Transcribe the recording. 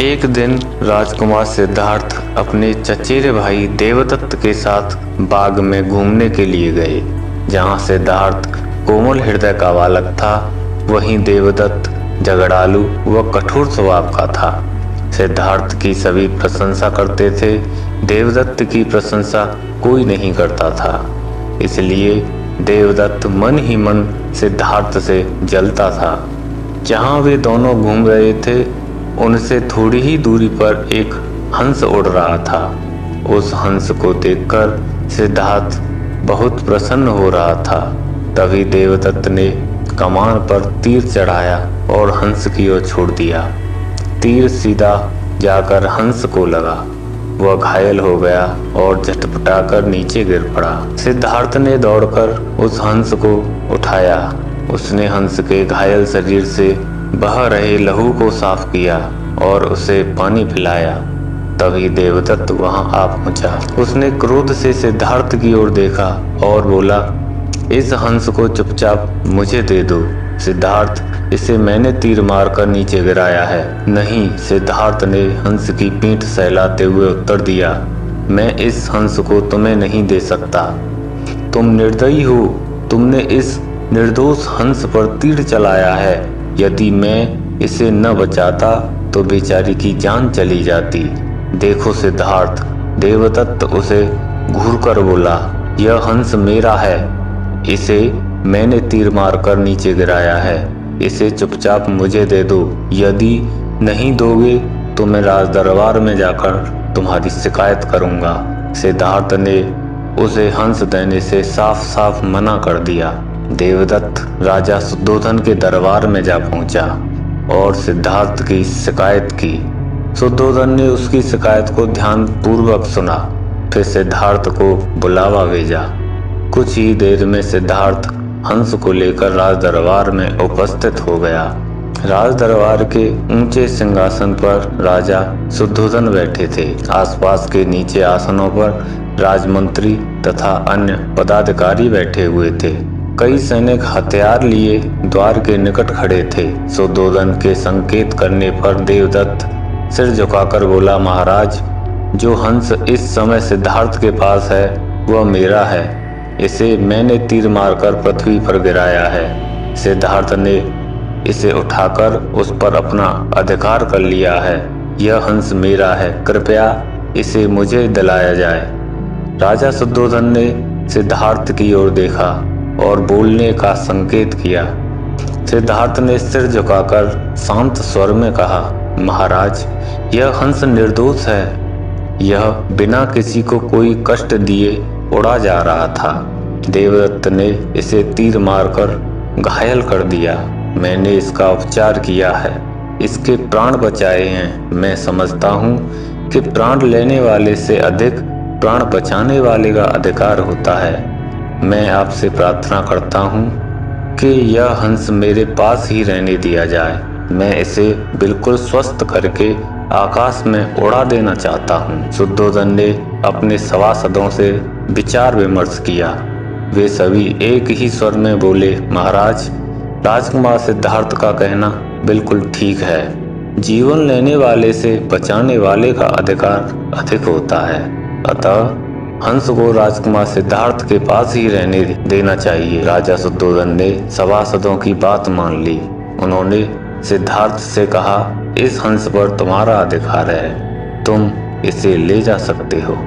एक दिन राजकुमार सिद्धार्थ अपने चचेरे भाई देवदत्त के साथ बाग में घूमने के लिए गए। जहाँ सिद्धार्थ कोमल हृदय का बालक था, वहीं देवदत्त झगड़ालू व कठोर स्वभाव का था। सिद्धार्थ की सभी प्रशंसा करते थे, देवदत्त की प्रशंसा कोई नहीं करता था। इसलिए देवदत्त मन ही मन सिद्धार्थ से जलता था। जहाँ वे दोनों घूम रहे थे, उनसे थोड़ी ही दूरी पर एक हंस उड़ रहा था। उस हंस को देखकर सिद्धार्थ बहुत प्रसन्न हो रहा था। तभी देवदत्त ने कमान पर तीर चढ़ाया और हंस की ओर छोड़ दिया। तीर सीधा जाकर हंस को लगा। वह घायल हो गया और झटपटाकर नीचे गिर पड़ा। सिद्धार्थ ने दौड़कर उस हंस को उठाया। उसने हंस के घायल शरीर से बह रहे लहू को साफ किया और उसे पानी पिलाया। तभी देवदत्त वहां आ पहुंचा। उसने क्रोध से सिद्धार्थ की ओर देखा और बोला, इस हंस को चुपचाप मुझे दे दो। सिद्धार्थ, इसे मैंने तीर मारकर नीचे गिराया है। नहीं, सिद्धार्थ ने हंस की पीठ सहलाते हुए उत्तर दिया, मैं इस हंस को तुम्हें नहीं दे सकता। तुम निर्दयी हो। तुमने इस निर्दोष हंस पर तीर चलाया है। यदि मैं इसे न बचाता तो बेचारी की जान चली जाती। देखो सिद्धार्थ, देवदत्त उसे घूरकर बोला, यह हंस मेरा है। इसे मैंने तीर मारकर नीचे गिराया है। इसे चुपचाप मुझे दे दो। यदि नहीं दोगे तो मैं राज दरबार में जाकर तुम्हारी शिकायत करूंगा। सिद्धार्थ ने उसे हंस देने से साफ साफ मना कर दिया। देवदत्त राजा शुद्धोधन के दरबार में जा पहुंचा और सिद्धार्थ की शिकायत की। शुद्धोधन ने उसकी शिकायत को ध्यान पूर्वक सुना। फिर सिद्धार्थ को बुलावा भेजा। कुछ ही देर में सिद्धार्थ हंस को लेकर राज दरबार में उपस्थित हो गया। राज दरबार के ऊंचे सिंहासन पर राजा शुद्धोधन बैठे थे। आसपास के नीचे आसनों पर राजमंत्री तथा अन्य पदाधिकारी बैठे हुए थे। कई सैनिक हथियार लिए द्वार के निकट खड़े थे। शुद्धोधन के संकेत करने पर देवदत्त सिर झुकाकर बोला, महाराज, जो हंस इस समय सिद्धार्थ के पास है वह मेरा है। इसे मैंने तीर मारकर पृथ्वी पर गिराया है। सिद्धार्थ ने इसे उठाकर उस पर अपना अधिकार कर लिया है। यह हंस मेरा है। कृपया इसे मुझे दिलाया जाए। राजा शुद्धोधन ने सिद्धार्थ की ओर देखा और बोलने का संकेत किया। सिद्धार्थ ने सिर झुकाकर शांत स्वर में कहा, महाराज, यह हंस निर्दोष है। यह बिना किसी को कोई कष्ट दिए उड़ा जा रहा था। देवदत्त ने इसे तीर मारकर घायल कर दिया। मैंने इसका उपचार किया है, इसके प्राण बचाए हैं। मैं समझता हूँ कि प्राण लेने वाले से अधिक प्राण बचाने वाले का अधिकार होता है। मैं आपसे प्रार्थना करता हूँ कि यह हंस मेरे पास ही रहने दिया जाए। मैं इसे बिल्कुल स्वस्थ करके आकाश में उड़ा देना चाहता हूँ। शुद्धोधन ने अपने सभासदों से विचार विमर्श किया। वे सभी एक ही स्वर में बोले, महाराज, राजकुमार सिद्धार्थ का कहना बिल्कुल ठीक है। जीवन लेने वाले से बचाने वाले का अधिकार अधिक होता है। अतः हंस को राजकुमार सिद्धार्थ के पास ही रहने देना चाहिए। राजा शुद्धोधन ने सभासदों की बात मान ली। उन्होंने सिद्धार्थ से कहा, इस हंस पर तुम्हारा अधिकार है। तुम इसे ले जा सकते हो।